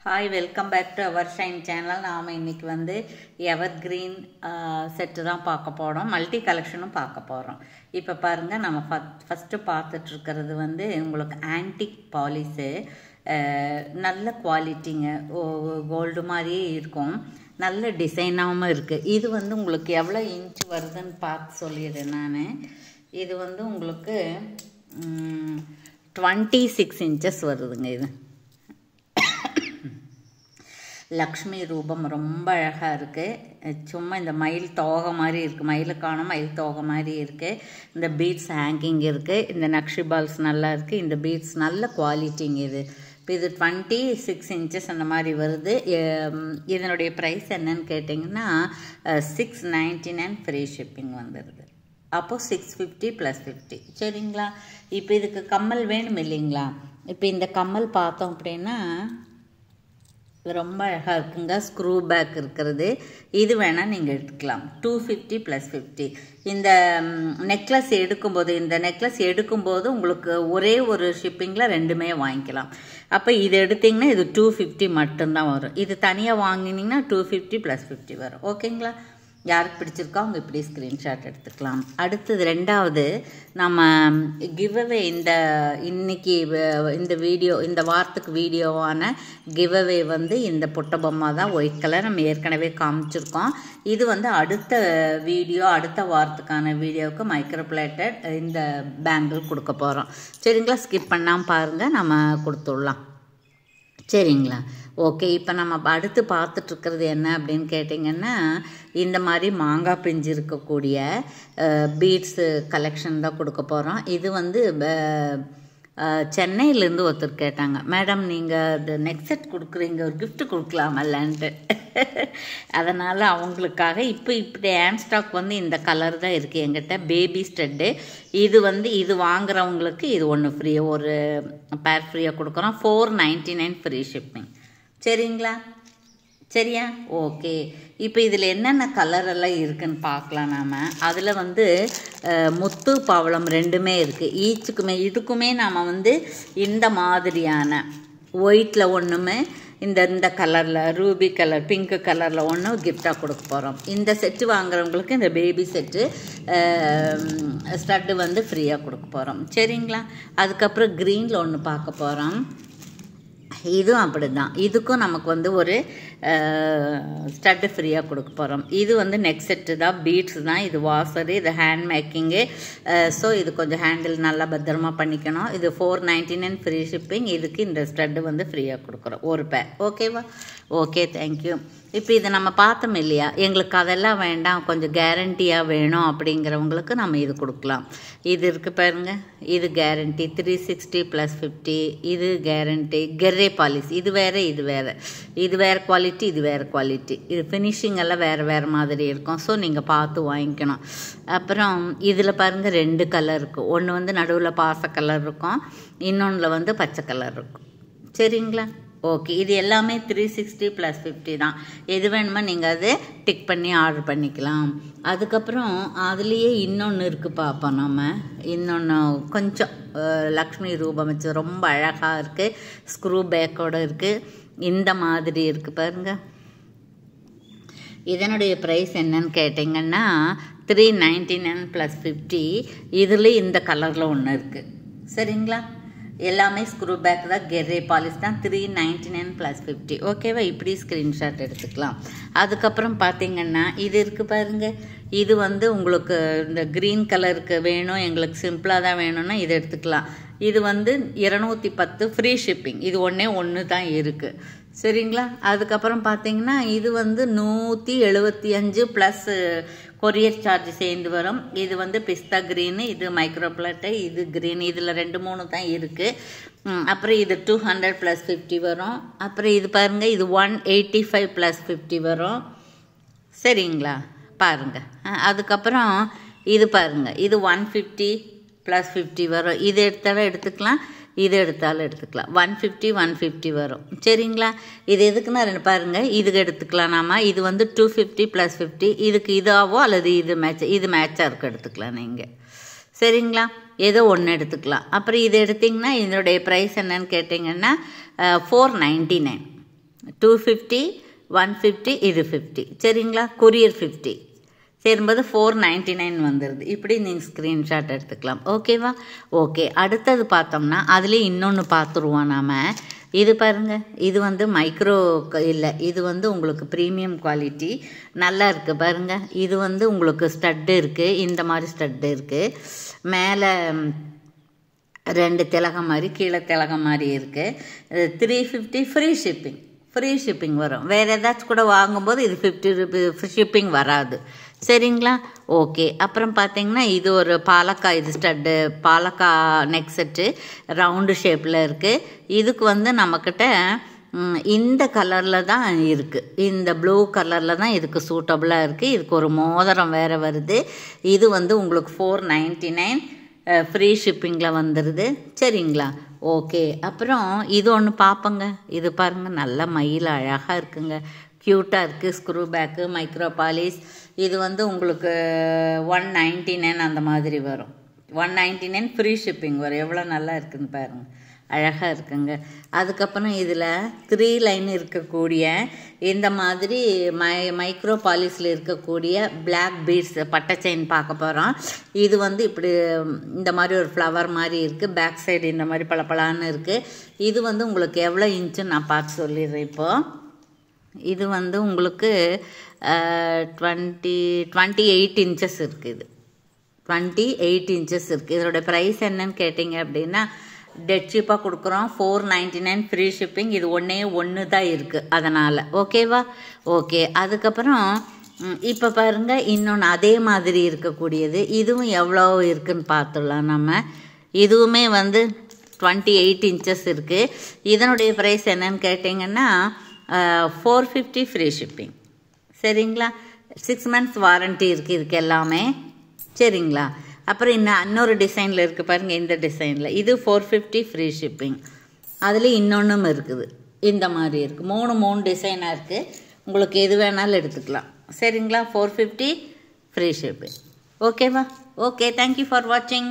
Hi, welcome back to our Shine channel. நாம இன்னைக்கு வந்து எவர்கிரீன் செட்டு தான் பார்க்க போகிறோம், மல்டி கலெக்ஷனும் பார்க்க போகிறோம். இப்போ பாருங்கள், நம்ம ஃபஸ்ட்டு பார்த்துட்ருக்கிறது வந்து உங்களுக்கு ஆன்டிக் பாலிஸு, நல்ல குவாலிட்டிங்க, கோல்டு மாதிரியே இருக்கும், நல்ல டிசைனாகவும் இருக்குது. இது வந்து உங்களுக்கு எவ்வளோ இன்ச் வருதுன்னு பார்த்து சொல்லிடுறேன் நான். இது வந்து உங்களுக்கு 26 inches வருதுங்க. இது லக்ஷ்மி ரூபம் ரொம்ப அழகாக இருக்குது. சும்மா இந்த மயில் தோகை மாதிரி இருக்குது, மயிலுக்கான மயில் தோகை மாதிரி இருக்குது. இந்த பீட்ஸ் ஹேங்கிங் இருக்குது, இந்த நக்ஷி பால்ஸ் நல்லா இருக்குது, இந்த பீட்ஸ் நல்ல குவாலிட்டிங்க. இது இப்போ இது 26 inches அந்த மாதிரி வருது. இதனுடைய ப்ரைஸ் என்னன்னு கேட்டிங்கன்னா 699 ஃப்ரீ ஷிப்பிங் வந்துடுது. அப்போது 650 + 50. சரிங்களா? இப்போ இதுக்கு கம்மல் வேணும் இல்லைங்களா? இப்போ இந்த கம்மல் பார்த்தோம் அப்படின்னா ரொம்ப அழகாக இருக்குங்க, ஸ்க்ரூ பேக் இருக்கிறது. இது வேணால் நீங்கள் எடுத்துக்கலாம். 250 + 50. இந்த நெக்லஸ் எடுக்கும்போது உங்களுக்கு ஒரே ஒரு ஷிப்பிங்கில் ரெண்டுமே வாங்கிக்கலாம். அப்போ இது எடுத்திங்கன்னா இது 250 மட்டும்தான் வரும். இது தனியாக வாங்கினீங்கன்னா 250 + 50 வரும். ஓகேங்களா? யாருக்கு பிடிச்சிருக்கோ அவங்க இப்படி ஸ்க்ரீன்ஷாட் எடுத்துக்கலாம். அடுத்தது ரெண்டாவது, நம்ம கிவ்அவே இன்னைக்கு இந்த வாரத்துக்கு வீடியோவான கிவ்அவே வந்து இந்த புட்ட பொம்மை தான், ஒயிட் கலர், நம்ம ஏற்கனவே காமிச்சிருக்கோம். இது வந்து அடுத்த வாரத்துக்கான வீடியோவுக்கு மைக்ரோ பிளேட்டட் இந்த பேங்கிள் கொடுக்க போகிறோம். சரிங்களா? ஸ்கிப் பண்ணாமல் பாருங்கள், நம்ம கொடுத்துடலாம். சரிங்களா? ஓகே. இப்போ நம்ம அடுத்து பார்த்துட்ருக்கிறது என்ன அப்படின்னு கேட்டிங்கன்னா, இந்த மாதிரி மாங்காய் பிஞ்சு இருக்கக்கூடிய பீட்ஸு கலெக்ஷன் தான் கொடுக்க போகிறோம். இது வந்து சென்னையிலேருந்து ஒருத்தர் கேட்டாங்க, மேடம் நீங்கள் அது நெக் செட் கொடுக்குறீங்க, ஒரு கிஃப்ட் கொடுக்கலாமல்லன்ட்டு. அதனால் அவங்களுக்காக இப்படி ஹேண்ட் ஸ்டாக் வந்து இந்த கலர் தான் இருக்குது என்கிட்ட, பேபி ஸ்டட்டு. இது வாங்குறவங்களுக்கு இது ஒன்று ஃப்ரீ, ஒரு பேர் ஃப்ரீயாக கொடுக்குறோம். 499 ஃப்ரீ ஷிப்பிங். சரிங்களா? சரியா? ஓகே. இப்போ இதில் என்னென்ன கலரெல்லாம் இருக்குதுன்னு பார்க்கலாம். நாம் அதில் வந்து முத்து பவளம் ரெண்டுமே இருக்குது. இதுக்குமே நாம் வந்து இந்த மாதிரியான ஒயிட்டில் ஒன்றுமே, இந்த கலரில் ரூபி கலர், பிங்க் கலரில் ஒன்று கிஃப்டாக கொடுக்க போகிறோம். இந்த செட்டு வாங்குறவங்களுக்கு இந்த பேபி செட்டு ஸ்டட்டு வந்து ஃப்ரீயாக கொடுக்க போகிறோம். சரிங்களா? அதுக்கப்புறம் க்ரீனில் ஒன்று பார்க்க போகிறோம். இதுவும் அப்படி தான், இதுக்கும் நமக்கு வந்து ஒரு ஸ்டட்டு ஃப்ரீயாக கொடுக்க போகிறோம். இது வந்து நெக் செட்டு தான், பீட்ஸ் தான், இது வாசரு, இது ஹேண்ட் மேக்கிங்கு. ஸோ இது கொஞ்சம் ஹேண்டில் நல்லா பத்திரமா பண்ணிக்கணும். இது 499 ஃப்ரீ ஷிப்பிங். இதுக்கு இந்த ஸ்டட்டு வந்து ஃப்ரீயாக கொடுக்குறோம், ஒரு பேர். ஓகேவா? Okay, thank you. இப்போ இதை நம்ம பார்த்தோம் இல்லையா, எங்களுக்கு அதெல்லாம் வேண்டாம், கொஞ்சம் கேரண்டியாக வேணும் அப்படிங்கிறவங்களுக்கு நம்ம இது கொடுக்கலாம். இது இருக்குது பாருங்கள், இது கேரண்டி 360 + 50. இது கேரண்டி கெர்ரே பாலிஸ். இது வேறு குவாலிட்டி, இது வேறு குவாலிட்டி. இது ஃபினிஷிங் எல்லாம் வேறு மாதிரி இருக்கும். ஸோ நீங்கள் பார்த்து வாங்கிக்கணும். அப்புறம் இதில் பாருங்கள் 2 கலர் இருக்கும். ஒன்று வந்து நடுவில் பாச கலர் இருக்கும், இன்னொன்றில் வந்து பச்சை கலர் இருக்கும். சரிங்களா? ஓகே. இது எல்லாமே 360 + 50 தான். எது வேணுமோ நீங்கள் அதை டிக் பண்ணி ஆர்டர் பண்ணிக்கலாம். அதுக்கப்புறம் அதுலேயே இன்னொன்று இருக்குது பார்ப்போம். நம்ம இன்னொன்று கொஞ்சம் லக்ஷ்மி ரூபம் வச்சு ரொம்ப அழகாக இருக்குது, ஸ்க்ரூ பேக்கோடு இருக்குது, இந்த மாதிரி இருக்குது பாருங்கள். இதனுடைய ப்ரைஸ் என்னன்னு கேட்டிங்கன்னா 399 + 50. இதில் இந்த கலரில் ஒன்று இருக்குது. சரிங்களா? எல்லாமே ஸ்க்ரூ பேக் தான், கெர்ரே பாலிஸ் தான், 399 + 50. ஓகேவா? இப்படி ஸ்க்ரீன்ஷாட் எடுத்துக்கலாம். அதுக்கப்புறம் பார்த்திங்கன்னா இது இருக்குது பாருங்கள். இது வந்து உங்களுக்கு இந்த க்ரீன் கலருக்கு வேணும், எங்களுக்கு சிம்பிளாக தான் வேணும்னா இது எடுத்துக்கலாம். இது வந்து 210 ஃப்ரீ ஷிப்பிங். இது ஒன்று தான் இருக்குது. சரிங்களா? அதுக்கப்புறம் பார்த்திங்கன்னா இது வந்து 175 ப்ளஸ் கொரியர் சார்ஜ் சேர்ந்து வரும். இது வந்து பிஸ்தா க்ரீனு, இது மைக்ரோ பிளாட்டு, இது க்ரீன். இதில் 2-3 தான் இருக்குது. அப்புறம் இது 200 + 50 வரும். அப்புறம் இது பாருங்கள், இது 185 + 50 வரும். சரிங்களா? பாருங்கள். அதுக்கப்புறம் இது பாருங்கள், இது 150 + 50 வரும். இது எடுத்தாலும் எடுத்துக்கலாம், இது எடுத்தாலும் எடுத்துக்கலாம். 150 வரும். சரிங்களா? இது எதுக்குன்னா பாருங்கள், இதுக்கு எடுத்துக்கலாம் நாம. இது வந்து 250 + 50. இதுக்கு இதாவோ அல்லது இது மேட்சாக இருக்கும், எடுத்துக்கலாம் நீங்கள். சரிங்களா? ஏதோ ஒன்று எடுத்துக்கலாம். அப்புறம் இது எடுத்திங்கன்னா இதனுடைய ப்ரைஸ் என்னன்னு கேட்டிங்கன்னா 499. 250, 150, இது 50. சரிங்களா? கொரியர் 50 சேரும்போது 499 வந்துடுது. இப்படி நீங்கள் ஸ்க்ரீன்ஷாட் எடுத்துக்கலாம். ஓகேவா? ஓகே. அடுத்தது பார்த்தோம்னா அதுலேயே இன்னொன்று பார்த்துருவோம் நாம். இது பாருங்கள், இது வந்து மைக்ரோ இல்லை, இது வந்து உங்களுக்கு ப்ரீமியம் குவாலிட்டி நல்லா இருக்குது பாருங்கள். இது வந்து உங்களுக்கு ஸ்டட்டு இருக்குது, இந்த மாதிரி ஸ்டட்டு இருக்குது. மேலே 2 திலகம் மாதிரி, கீழே திலகம் மாதிரி இருக்குது. 350 ஃப்ரீ ஷிப்பிங் வரும். வேறு ஏதாச்சும் கூட வாங்கும்போது இது 50 ரூபீ ஷிப்பிங் வராது. சரிங்களா? ஓகே. அப்புறம் பார்த்தீங்கன்னா இது ஒரு பாலக்கா, இது ஸ்டட்டு பாலக்கா நெக் செட்டு ரவுண்டு ஷேப்பில் இருக்குது. இதுக்கு வந்து நம்மக்கிட்ட இந்த கலரில் தான் இருக்குது, இந்த ப்ளூ கலரில் தான் இதுக்கு சூட்டபுளாக இருக்குது. இதுக்கு ஒரு மோதிரம் வேறு வருது. இது வந்து உங்களுக்கு 499 ஃப்ரீ ஷிப்பிங்கில் வந்துடுது. சரிங்களா? ஓகே. அப்புறம் இது ஒன்று பார்ப்போங்க. இது பாருங்கள், நல்ல மயில் அழகாக இருக்குங்க, க்யூட்டாக இருக்குது. Screw back, micro polish. இது வந்து உங்களுக்கு 199 அந்த மாதிரி வரும். 199 ஃப்ரீ ஷிப்பிங் வரும். எவ்வளோ நல்லா இருக்குதுன்னு பாருங்கள், அழகாக இருக்குங்க. அதுக்கப்புறம் இதில் 3 லைன் இருக்கக்கூடிய இந்த மாதிரி மைக்ரோ பாலிஷில் இருக்கக்கூடிய பிளாக் பீட்ஸ் பட்டை செயின் பார்க்க போகிறோம். இது வந்து இப்படி இந்த மாதிரி ஒரு ஃப்ளவர் மாதிரி இருக்குது. பேக் சைடு இந்த மாதிரி பளபளன்னு இருக்குது. இது வந்து உங்களுக்கு எவ்வளோ இன்ச்சுன்னு நான் பார்த்து சொல்லிடுறேன். இப்போது இது வந்து உங்களுக்கு 28 இன்ச்சஸ் இருக்குது. 28 இன்ச்சஸ் இருக்குது. இதோட ப்ரைஸ் என்னன்னு கேட்டிங்க அப்படின்னா டெட் சீப்பாக கொடுக்குறோம். 499 ஃப்ரீ ஷிப்பிங். இது ஒன்று தான் இருக்குது, அதனால். ஓகேவா? ஓகே. அதுக்கப்புறம் இப்போ பாருங்கள், இன்னொன்று அதே மாதிரி இருக்கக்கூடியது. இதுவும் எவ்வளோ இருக்குதுன்னு பார்த்துடலாம் நம்ம. இதுவுமே வந்து 28 இன்ச்சஸ் இருக்குது. இதனுடைய ப்ரைஸ் என்னன்னு கேட்டிங்கன்னா 450 ஃப்ரீ ஷிப்பிங். சரிங்களா? 6 months வாரண்ட்டி இருக்குது இதுக்கு எல்லாமே. சரிங்களா? அப்புறம் இன்னொரு டிசைனில் இருக்குது பாருங்கள், இந்த டிசைனில் இது 450 ஃப்ரீ ஷிப்பிங். அதில் இன்னொன்றும் இருக்குது, இந்த மாதிரி இருக்குது. 3 டிசைனாக இருக்குது. உங்களுக்கு எது வேணாலும் எடுத்துக்கலாம். சரிங்களா? 450 ஃப்ரீ ஷிப்பிங். ஓகேவா? ஓகே. தேங்க்யூ ஃபார் வாட்சிங்.